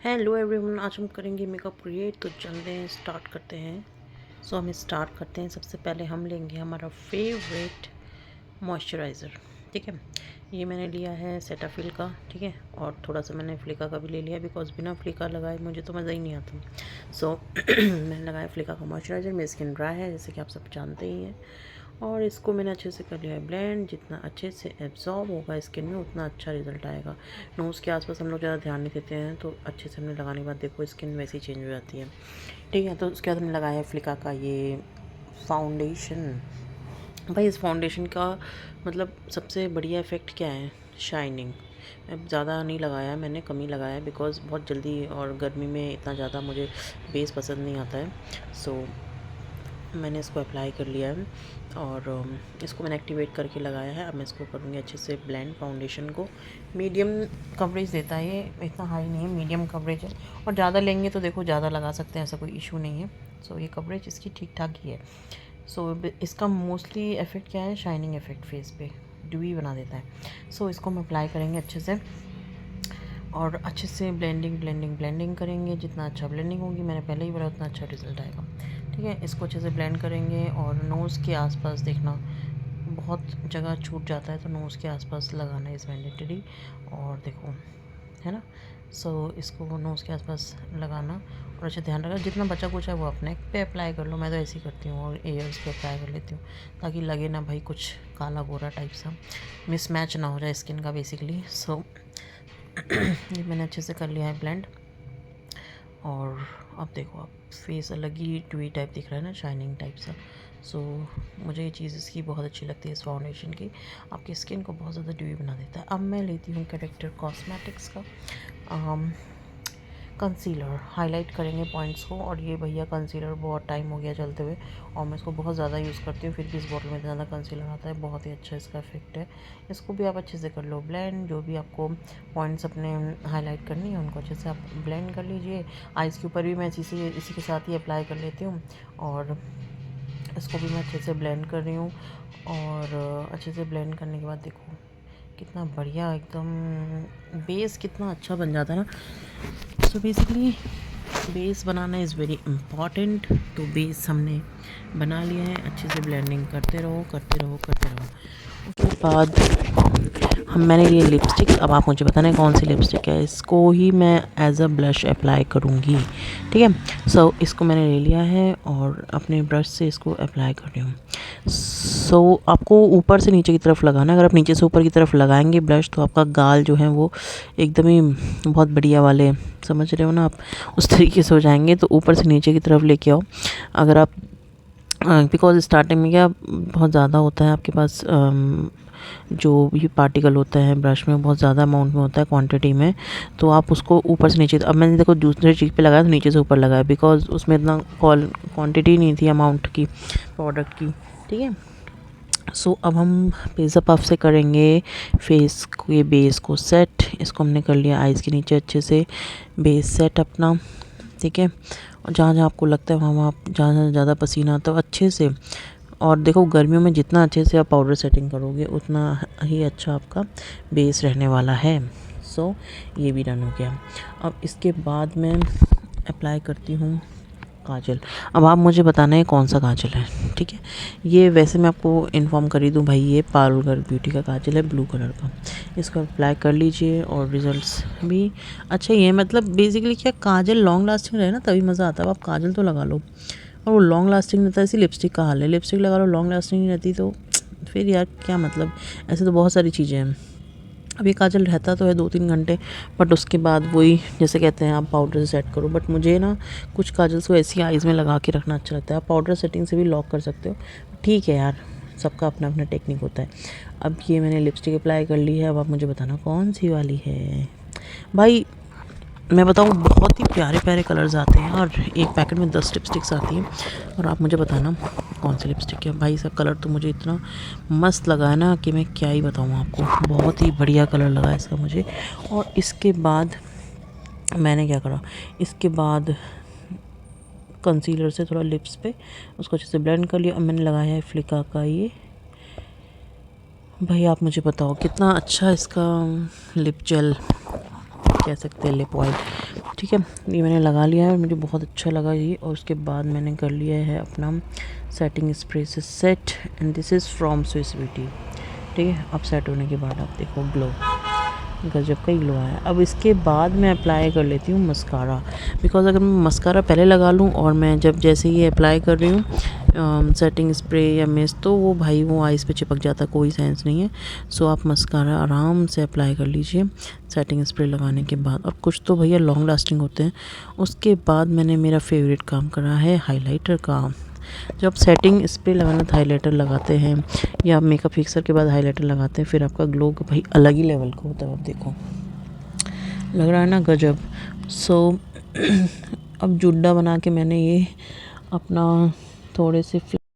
Hello everyone, आज हम करेंगे मेकअप क्रिएट। तो चलते हैं, स्टार्ट करते हैं। हम स्टार्ट करते हैं। सबसे पहले हम लेंगे हमारा फेवरेट मॉइस्चराइज़र। ठीक है, ये मैंने लिया है सेटाफिल का। ठीक है, और थोड़ा सा मैंने फ्लिका का भी ले लिया, बिकॉज बिना फ्लिका लगाए मुझे तो मज़ा ही नहीं आता। मैंने लगाया फ्लिका का मॉइस्चराइज़र। मेरी स्किन ड्राई है, जैसे कि आप सब जानते ही हैं। और इसको मैंने अच्छे से कर लिया है ब्लेंड। जितना अच्छे से एब्जॉर्ब होगा स्किन में, उतना अच्छा रिजल्ट आएगा। नोज़ के आसपास हम लोग ज़्यादा ध्यान नहीं देते हैं, तो अच्छे से हमने लगाने के बाद देखो स्किन वैसे ही चेंज हो जाती है। ठीक है, तो उसके बाद हमने लगाया है फ्लिका का ये फाउंडेशन। भाई, इस फाउंडेशन का मतलब सबसे बढ़िया इफ़ेक्ट क्या है? शाइनिंग। अब ज़्यादा नहीं लगाया, मैंने कम ही लगाया है, बिकॉज़ बहुत जल्दी और गर्मी में इतना ज़्यादा मुझे बेस पसंद नहीं आता है। सो मैंने इसको अप्लाई कर लिया है और इसको मैंने एक्टिवेट करके लगाया है। अब मैं इसको करूँगी अच्छे से ब्लेंड। फाउंडेशन को मीडियम कवरेज देता है, ये इतना हाई नहीं है, मीडियम कवरेज है। और ज़्यादा लेंगे तो देखो ज़्यादा लगा सकते हैं, ऐसा कोई इशू नहीं है। सो ये कवरेज इसकी ठीक ठाक ही है। सो इसका मोस्टली इफ़ेक्ट क्या है? शाइनिंग इफ़ेक्ट फेस पे ड्यूई बना देता है। सो इसको हम अप्लाई करेंगे अच्छे से और अच्छे से ब्लेंडिंग करेंगे। जितना अच्छा ब्लेंडिंग होगी, मैंने पहले ही बोला, उतना अच्छा रिजल्ट आएगा। ठीक है, इसको अच्छे से ब्लेंड करेंगे और नोज़ के आसपास देखना, बहुत जगह छूट जाता है, तो नोज़ के आसपास लगाना इज़ मैंडेटरी। और देखो, है ना। इसको नोज़ के आसपास लगाना और अच्छा ध्यान रखना, जितना बचा कुछ है वो अपने पे अप्लाई कर लो। मैं तो ऐसे ही करती हूँ और एयर्स पे अप्लाई कर लेती हूँ, ताकि लगे ना भाई कुछ काला गोरा टाइप सा मिसमैच ना हो जाए स्किन का बेसिकली। ये मैंने अच्छे से कर लिया है ब्लेंड। और अब देखो, आप फेस अलग ही ट्वी टाइप दिख रहा है ना, शाइनिंग टाइप सा। मुझे ये चीज़ इसकी बहुत अच्छी लगती है, इस फाउंडेशन की। आपकी स्किन को बहुत ज़्यादा ड्यूई बना देता है। अब मैं लेती हूँ कैरेक्टर कॉस्मेटिक्स का कंसीलर। हाईलाइट करेंगे पॉइंट्स को। और ये भैया कंसीलर बहुत टाइम हो गया चलते हुए, और मैं इसको बहुत ज़्यादा यूज़ करती हूँ, फिर भी इस बॉटल में इतना ज़्यादा कंसीलर आता है, बहुत ही अच्छा इसका इफेक्ट है। इसको भी आप अच्छे से कर लो ब्लेंड। जो भी आपको पॉइंट्स अपने हाईलाइट करनी है, उनको अच्छे से आप ब्लेंड कर लीजिए। आइज़ के ऊपर भी मैं इसी के साथ ही अप्लाई कर लेती हूँ। और इसको भी मैं अच्छे से ब्लेंड कर रही हूँ। और अच्छे से ब्लेंड करने के बाद देखो कितना बढ़िया एकदम बेस कितना अच्छा बन जाता है ना। Basically base banana is very important. तो बेस हमने बना लिया है, अच्छे से ब्लेंडिंग करते रहो करते रहो करते रहो। उसके बाद मैंने ये लिपस्टिक, अब आप मुझे बताना कौन सी लिपस्टिक है। इसको ही मैं एज अ ब्लश अप्लाई करूँगी। ठीक है, इसको मैंने ले लिया है और अपने ब्रश से इसको अप्लाई कर रही हूँ। आपको ऊपर से नीचे की तरफ लगाना है। अगर आप नीचे से ऊपर की तरफ लगाएंगे ब्लश, तो आपका गाल जो है वो एकदम ही बहुत बढ़िया वाले, समझ रहे हो ना आप, उस तरीके से हो जाएंगे। तो ऊपर से नीचे की तरफ लेके आओ। अगर आप बिकॉज स्टार्टिंग में क्या बहुत ज़्यादा होता है आपके पास, जो भी पार्टिकल होता है ब्रश में बहुत ज़्यादा अमाउंट में होता है, क्वांटिटी में। तो आप उसको ऊपर से नीचे, अब मैंने देखो दूसरे चीज़ पे लगाया तो नीचे से ऊपर लगाया, बिकॉज उसमें इतना क्वांटिटी नहीं थी अमाउंट की प्रोडक्ट की। ठीक है, अब हम पेज़ पफ से करेंगे फेस के बेस को सेट। इसको हमने कर लिया आइज़ के नीचे अच्छे से बेस सेट अपना। ठीक है, और जहाँ जहाँ आपको लगता है वहाँ आप, जहाँ जहाँ ज़्यादा पसीना आता है अच्छे से। और देखो, गर्मियों में जितना अच्छे से आप पाउडर सेटिंग करोगे, उतना ही अच्छा आपका बेस रहने वाला है। ये भी डन हो गया। अब इसके बाद मैं अप्लाई करती हूँ काजल। अब आप मुझे बताना है कौन सा काजल है। ठीक है, ये वैसे मैं आपको इन्फॉर्म कर ही दूँ भाई, ये पारुलर ब्यूटी का काजल है, ब्लू कलर का। इसको अप्लाई कर लीजिए और रिजल्ट्स भी अच्छा ही है। मतलब बेसिकली क्या, काजल लॉन्ग लास्टिंग रहे ना तभी मज़ा आता है। अब आप काजल तो लगा लो और वो लॉन्ग लास्टिंग रहता है। ऐसी लिपस्टिक का हाल है, लिपस्टिक लगा लो लॉन्ग लास्टिंग नहीं रहती, तो फिर यार क्या मतलब। ऐसे तो बहुत सारी चीज़ें हैं। अब ये काजल रहता तो है 2-3 घंटे, बट उसके बाद वही, जैसे कहते हैं आप पाउडर से सेट करो। बट मुझे ना कुछ काजल्स को ऐसी आइज़ में लगा के रखना अच्छा लगता है। आप पाउडर सेटिंग से भी लॉक कर सकते हो, ठीक है यार, सबका अपना अपना टेक्निक होता है। अब ये मैंने लिपस्टिक अप्लाई कर ली है। अब आप मुझे बताना कौन सी वाली है भाई। मैं बताऊँ, बहुत ही प्यारे प्यारे कलर्स आते हैं और एक पैकेट में 10 लिपस्टिक्स आती हैं। और आप मुझे बताना कौन सी लिपस्टिक है भाई। सब कलर तो मुझे इतना मस्त लगा है ना कि मैं क्या ही बताऊँ आपको। बहुत ही बढ़िया कलर लगा है इसका मुझे। और इसके बाद मैंने क्या करा, इसके बाद कंसीलर से थोड़ा लिप्स पे उसको अच्छे से ब्लेंड कर लिया। अब मैंने लगाया है फ्लिका का ये। भाई आप मुझे बताओ कितना अच्छा इसका लिप जेल कह सकते हैं, लिप ऑयल। ठीक है, ये मैंने लगा लिया है और मुझे बहुत अच्छा लगा ये। और उसके बाद मैंने कर लिया है अपना सेटिंग स्प्रे से set, and this is from Swiss beauty. ठीक है, अब सेट होने के बाद आप देखो ग्लो, गजब का ही ग्लो आया। अब इसके बाद मैं अप्लाई कर लेती हूँ मस्कारा, बिकॉज अगर मैं मस्कारा पहले लगा लूँ और मैं जब जैसे ये अप्लाई कर रही हूँ सेटिंग स्प्रे या मिस्ट, तो वो भाई वो आइज़ पे चिपक जाता, कोई सेंस नहीं है। सो आप मस्कारा आराम से अप्लाई कर लीजिए सेटिंग स्प्रे लगाने के बाद। और कुछ तो भैया लॉन्ग लास्टिंग होते हैं। उसके बाद मैंने मेरा फेवरेट काम करा है हाइलाइटर का। जब सेटिंग स्प्रे लगाना था, हाइलाइटर लगाते हैं या मेकअप फिक्सर के बाद हाइलाइटर लगाते हैं, फिर आपका ग्लो भाई अलग ही लेवल का होता है। अब देखो लग रहा है ना गजब। सो अब जुड्डा बना के मैंने ये अपना थोड़े से